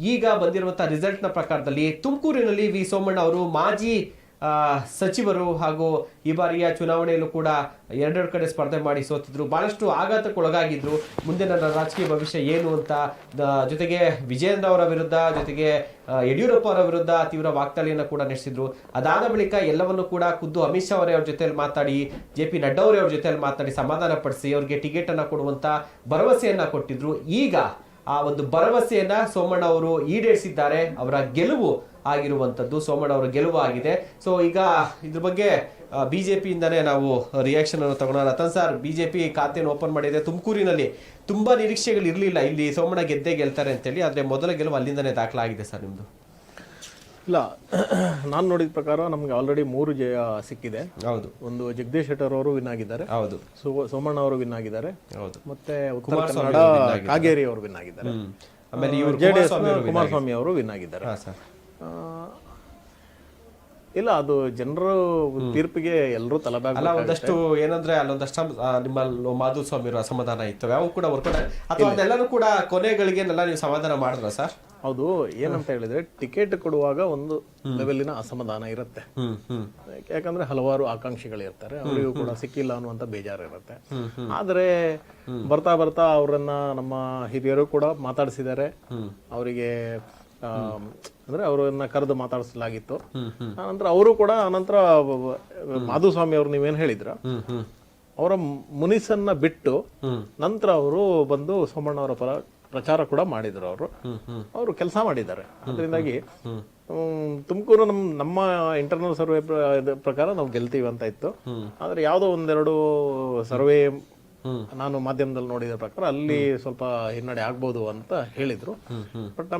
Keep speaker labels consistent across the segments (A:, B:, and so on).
A: ಈಗ ಬಂದಿರುವಂತಹ ರಿಸಲ್ಟ್ ನ ಪ್ರಕಾರದಲ್ಲಿ ತುಮಕೂರಿನಲ್ಲಿ ವಿ ಸೋಮಣ್ಣ ಅವರು ಮಾಜಿ ಸಚಿವರು ಹಾಗೂ ಈ ಬಾರಿಯ ಚುನಾವಣೆಯಲ್ಲೂ ಕೂಡ ಎರಡೆರಡು ಕಡೆ ಸ್ಪರ್ಧೆ ಮಾಡಿ ಸೋತಿದ್ರು. ಬಹಳಷ್ಟು ಆಘಾತಕ್ಕೊಳಗಾಗಿದ್ರು. ಮುಂದೆ ನನ್ನ ರಾಜಕೀಯ ಭವಿಷ್ಯ ಏನು ಅಂತ. ಜೊತೆಗೆ ವಿಜಯೇಂದ್ರ ಅವರ ವಿರುದ್ಧ, ಜೊತೆಗೆ ಯಡಿಯೂರಪ್ಪ ಅವರ ವಿರುದ್ಧ ತೀವ್ರ ವಾಗ್ದಾಳಿಯನ್ನು ಕೂಡ ನಡೆಸಿದ್ರು. ಅದಾದ ಬಳಿಕ ಎಲ್ಲವನ್ನು ಕೂಡ ಖುದ್ದು ಅಮಿತ್ ಶಾ ಅವರೇ ಅವ್ರ ಜೊತೆಯಲ್ಲಿ ಮಾತಾಡಿ, JP ನಡ್ಡಾ ಅವರೇ ಅವ್ರ ಜೊತೆಯಲ್ಲಿ ಮಾತಾಡಿ ಸಮಾಧಾನ ಪಡಿಸಿ ಅವ್ರಿಗೆ ಟಿಕೆಟ್ ಅನ್ನ ಕೊಡುವಂತ ಭರವಸೆಯನ್ನ ಕೊಟ್ಟಿದ್ರು. ಈಗ ಆ ಒಂದು ಭರವಸೆಯನ್ನ ಸೋಮಣ್ಣ ಅವರು ಈಡೇರಿಸಿದ್ದಾರೆ. ಅವರ ಗೆಲುವು ಆಗಿರುವಂತದ್ದು, ಸೋಮಣ್ಣ ಅವರ ಗೆಲುವು ಆಗಿದೆ. ಸೊ ಈಗ ಇದ್ರ ಬಗ್ಗೆ ಬಿಜೆಪಿಯಿಂದಾನೇ ನಾವು ರಿಯಾಕ್ಷನ್ ಅನ್ನು ತಗೊಳ್ಳೋಣ. ರತನ್ ಸರ್, ಬಿಜೆಪಿ ಖಾತೆಯನ್ನು ಓಪನ್ ಮಾಡಿದೆ. ತುಮಕೂರಿನಲ್ಲಿ ತುಂಬಾ ನಿರೀಕ್ಷೆಗಳು ಇರಲಿಲ್ಲ ಇಲ್ಲಿ ಸೋಮಣ್ಣ ಗೆಲ್ತಾರೆ ಅಂತೇಳಿ, ಆದ್ರೆ ಮೊದಲ ಗೆಲುವು ಅಲ್ಲಿಂದಾನೇ ದಾಖಲಾಗಿದೆ ಸರ್ ನಿಮ್ದು.
B: ಇಲ್ಲ, ನಾನು ನೋಡಿದ ಪ್ರಕಾರ ನಮ್ಗೆ ಆಲ್ರೆಡಿ 3 ಜಯ ಸಿಕ್ಕಿದೆ.
A: ಹೌದು,
B: ಒಂದು ಜಗದೀಶ್ ಶೆಟ್ಟರ್ ಅವರು ವಿನ್ ಆಗಿದ್ದಾರೆ,
A: ಹೌದು,
B: ಸೋಮಣ್ಣ ಅವರು ವಿನ್ ಆಗಿದ್ದಾರೆ,
A: ಹೌದು,
B: ಮತ್ತೆ ಉತ್ತರ ಕನ್ನಡ ಕಾಗೇರಿ ಅವರು ವಿನ್ ಆಗಿದ್ದಾರೆ,
A: ಆಮೇಲೆ
B: JDS ಕುಮಾರಸ್ವಾಮಿ ಅವರು ವಿನ್ ಆಗಿದ್ದಾರೆ. ಇಲ್ಲ, ಅದು ಜನರ ತೀರ್ಪಿಗೆ ಎಲ್ಲರೂ ತಲೆಬಾಗ.
A: ಅಲ್ಲ, ಒಂದಷ್ಟು ಏನಂದ್ರೆ ಅಲ್ಲೊಂದಷ್ಟು ನಿಮ್ಮ ಮಾಧುಸ್ವಾಮಿ ಅವರು ಅಸಮಾಧಾನ ಇತ್ತು, ಯಾವ ಕೂಡ ವರ್ಕೌಟ್ ಅಥವಾ ಅದೆಲ್ಲರೂ ಕೂಡ ಕೊನೆಗಳಿಗೆಲ್ಲ ನೀವು ಸಮಾಧಾನ ಮಾಡಿದ್ರ ಸರ್?
B: ಹೌದು, ಏನಂತ ಹೇಳಿದ್ರೆ ಟಿಕೆಟ್ ಕೊಡುವಾಗ ಒಂದು ಲೆವೆಲಿನ ಅಸಮಾಧಾನ ಇರುತ್ತೆ. ಯಾಕಂದ್ರೆ ಹಲವಾರು ಆಕಾಂಕ್ಷಿಗಳಿರ್ತಾರೆ, ಅವರಿಗೂ ಕೂಡ ಸಿಕ್ಕಿಲ್ಲ ಅನ್ನುವಂತ ಬೇಜಾರು ಇರುತ್ತೆ. ಆದ್ರೆ ಬರ್ತಾ ಬರ್ತಾ ಅವರನ್ನ ನಮ್ಮ ಹಿರಿಯರು ಕೂಡ ಮಾತಾಡಿಸಿದ್ದಾರೆ. ಅವರಿಗೆ ಅಂದ್ರೆ ಅವರನ್ನ ಕರೆದು ಮಾತಾಡಿಸಲಾಗಿತ್ತು. ಆನಂತರ ಅವರು ಕೂಡ ಆನಂತರ ಮಾಧುಸ್ವಾಮಿ ಅವರು ನೀವೇನ್ ಹೇಳಿದ್ರ, ಅವರ ಮುನಿಸನ್ನ ಬಿಟ್ಟು ನಂತರ ಅವರು ಬಂದು ಸೋಮಣ್ಣ ಅವರ ಪರ ಪ್ರಚಾರ ಕೂಡ ಮಾಡಿದ್ರು. ಅವರು ಕೆಲಸ ಮಾಡಿದ್ದಾರೆ. ಅದರಿಂದಾಗಿ ತುಮಕೂರು ನಮ್ಮ ಇಂಟರ್ನಲ್ ಸರ್ವೆ ಪ್ರಕಾರ ನಾವು ಗೆಲ್ತೀವಿ ಅಂತ ಇತ್ತು. ಆದ್ರೆ ಯಾವ್ದೋ ಒಂದೆರಡು ಸರ್ವೆ ನಾನು ಮಾಧ್ಯಮದಲ್ಲಿ ನೋಡಿದ ಪ್ರಕಾರ ಅಲ್ಲಿ ಸ್ವಲ್ಪ ಹಿನ್ನಡೆ ಆಗ್ಬೋದು ಅಂತ ಹೇಳಿದ್ರು. ಬಟ್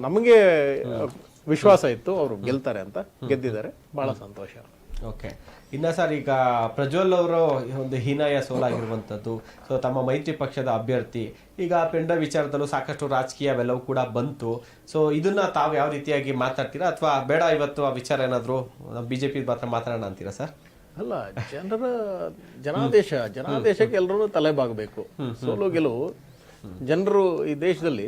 B: ನಮಗೆ ವಿಶ್ವಾಸ ಇತ್ತು ಅವರು ಗೆಲ್ತಾರೆ ಅಂತ. ಗೆದ್ದಿದ್ದಾರೆ, ಬಹಳ ಸಂತೋಷ.
A: ಓಕೆ, ಇನ್ನ ಸರ್, ಈಗ ಪ್ರಜ್ವಲ್ ಅವರು ಒಂದು ಹೀನಾಯ ಸೋಲಾಗಿರುವಂಥದ್ದು. ಸೊ ತಮ್ಮ ಮೈತ್ರಿ ಪಕ್ಷದ ಅಭ್ಯರ್ಥಿ ಈಗ ಪೆಂಡ ವಿಚಾರದಲ್ಲೂ ಸಾಕಷ್ಟು ರಾಜಕೀಯ ಅವೆಲ್ಲವೂ ಕೂಡ ಬಂತು. ಸೊ ಇದನ್ನ ತಾವು ಯಾವ ರೀತಿಯಾಗಿ ಮಾತಾಡ್ತೀರಾ, ಅಥವಾ ಬೇಡ ಇವತ್ತು ಆ ವಿಚಾರ ಏನಾದ್ರು ಬಿಜೆಪಿ ಮಾತ್ರ ಮಾತಾಡೋಣ ಅಂತೀರಾ ಸರ್?
B: ಅಲ್ಲ, ಜನಾದೇಶಕ್ಕೆ ಎಲ್ಲರೂ ತಲೆಬಾಗಬೇಕು. ಸೋಲು ಗೆಲುವು ಜನರು ಈ ದೇಶದಲ್ಲಿ